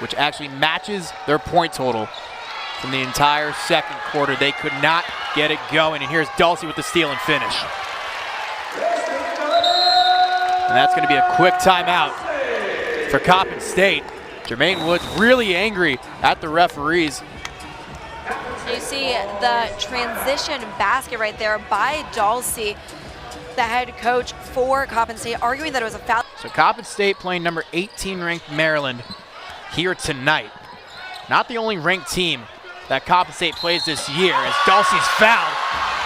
which actually matches their point total from the entire second quarter. They could not get it going, and here's Dalce with the steal and finish. And that's going to be a quick timeout for Coppin State. Jermaine Woods really angry at the referees. You see the transition basket right there by Dalce, the head coach for Coppin State, arguing that it was a foul. So Coppin State playing number 18 ranked Maryland here tonight. Not the only ranked team that Coppin State plays this year, as Dalce's fouled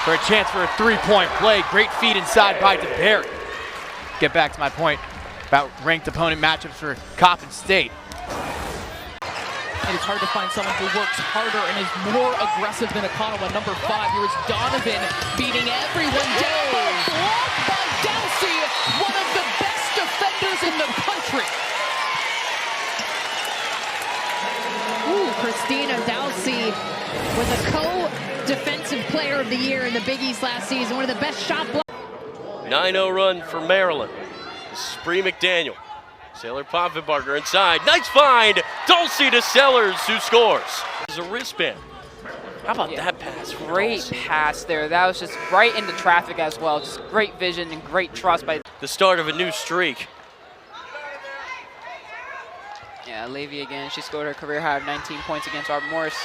for a chance for a three-point play. Great feed inside by DeBerry. Get back to my point about ranked opponent matchups for Coppin State. And it's hard to find someone who works harder and is more aggressive than O'Connell at number 5. Here is Donovan beating everyone down. Blocked by Dalce, one of the best defenders in the country. Ooh, Christina Dalce was a co-defensive player of the year in the Big East last season. One of the best shot blockers. 9-0 run for Maryland. Spree McDaniel. Sailor Poffenbarger inside. Nice find. Dalce to Sellers, who scores. There's a wristband. How about that pass? Great pass there. That was just right into traffic as well. Just great vision and great trust by the start of a new streak. Yeah, Levy again. She scored her career high of 19 points against Auburn Morris.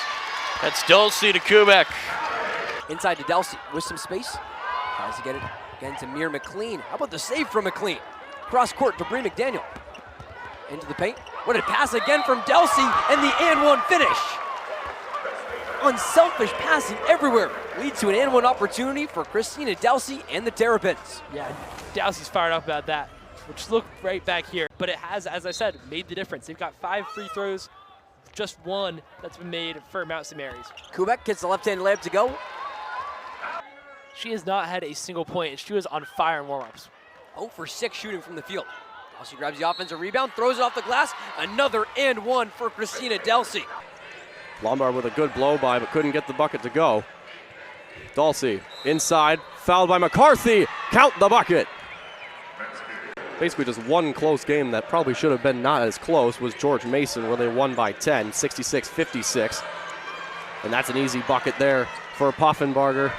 That's Dalce to Kubek. Inside to Dalce with some space. Tries to get it again to Mir McLean. How about the save from McLean? Cross court to Bree McDaniel. Into the paint. What a pass again from Dalce, and the and-one finish. Unselfish passing everywhere leads to an and-one opportunity for Christina Dalce and the Terrapins. Yeah, Dalce's fired up about that, which looked right back here. But it has, as I said, made the difference. They've got 5 free throws, just one that's been made for Mount St. Mary's. Kubek gets the left-handed layup to go. She has not had a single point, and she was on fire in warm-ups. 0 for 6 shooting from the field. Dalce grabs the offensive rebound, throws it off the glass. Another and one for Christina Dalce. Lombard with a good blow by, but couldn't get the bucket to go. Dalce inside, fouled by McCarthy. Count the bucket. Basically just one close game that probably should have been not as close was George Mason, where they won by 10, 66-56. And that's an easy bucket there for Poffenbarger.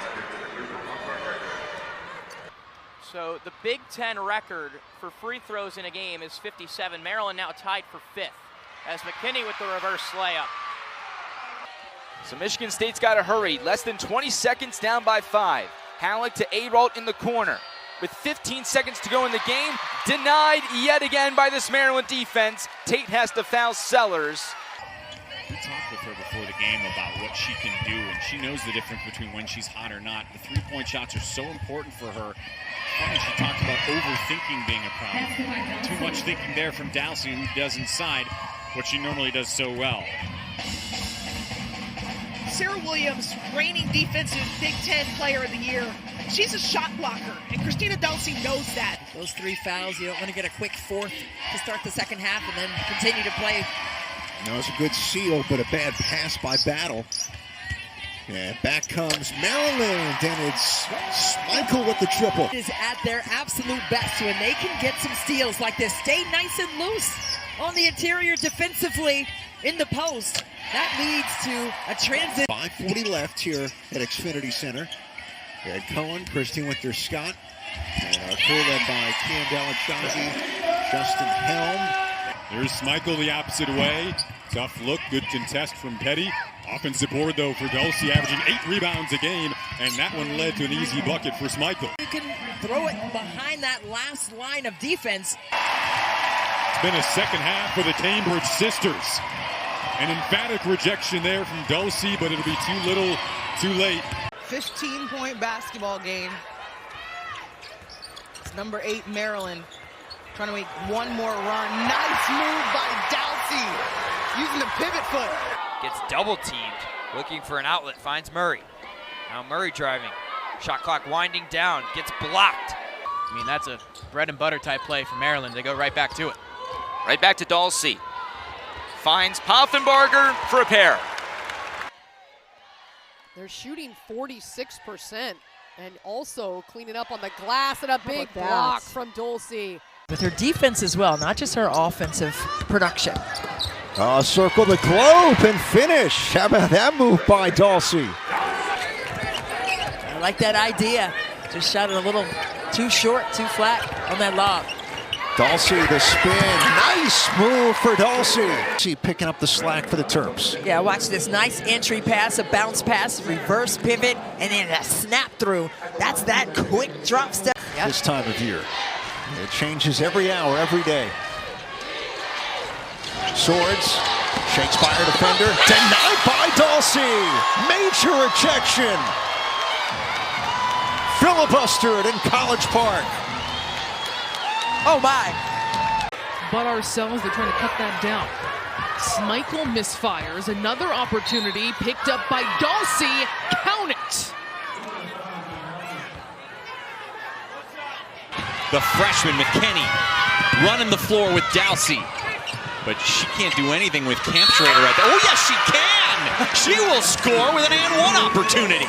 So the Big Ten record for free throws in a game is 57. Maryland now tied for 5th as McKinney with the reverse layup. So Michigan State's got to hurry. Less than 20 seconds down by 5. Halleck to Ayrault in the corner. With 15 seconds to go in the game, denied yet again by this Maryland defense. Tate has to foul Sellers. We talked with her before the game about what she can do, and she knows the difference between when she's hot or not. The three-point shots are so important for her. Funny, she talked about overthinking being a problem. Too much thinking there from Dalce, who does inside what she normally does so well. Sarah Williams, reigning defensive Big Ten Player of the Year. She's a shot blocker, and Christina Dalce knows that. Those 3 fouls, you don't want to get a quick 4th to start the second half and then continue to play. No, it's a good seal, but a bad pass by Battle. And back comes Maryland, and it's Michael with the triple. It is at their absolute best when they can get some steals like this. Stay nice and loose on the interior defensively in the post. That leads to a transit. 5:40 left here at Xfinity Center. Ed Cohen, Christine Winter-Scott, and our crew led by Kian Delachazi, Justin Helm. There's Michael the opposite way. Tough look, good contest from Petty. Offensive board, though, for Dalce, averaging 8 rebounds a game, and that one led to an easy bucket for Michael. You can throw it behind that last line of defense. It's been a second half for the Cambridge sisters. An emphatic rejection there from Dalce, but it'll be too little, too late. 15-point basketball game. It's number 8 Maryland trying to make one more run. Nice move by Dalce using the pivot foot. Gets double teamed, looking for an outlet, finds Murray. Now Murray driving, shot clock winding down, gets blocked. I mean, that's a bread and butter type play for Maryland. They go right back to it. Right back to Dalce. Finds Poffenbarger for a pair. They're shooting 46% and also cleaning up on the glass, and a big block from Dalce. With her defense as well, not just her offensive production. Circle the globe and finish. How about that move by Dalce? I like that idea. Just shot it a little too short, too flat on that lob. Dalce the spin. Nice move for Dalce. Picking up the slack for the Terps. Yeah, watch this nice entry pass, a bounce pass, reverse pivot, and then a snap through. That's that quick drop step. Yep. This time of year. It changes every hour, every day. Swords, shakes by her defender, denied by Dalce. Major rejection. Filibustered in College Park. Oh my. But ourselves, they're trying to cut that down. Schmeichel misfires, another opportunity picked up by Dalce. Count it. The freshman McKinney running the floor with Dalce. But she can't do anything with Campschrader right there. Oh, yes, she can! She will score with an and one opportunity.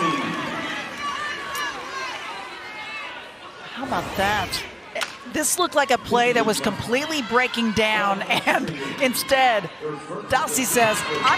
How about that? This looked like a play that was completely breaking down, and instead, Dalce says, I'm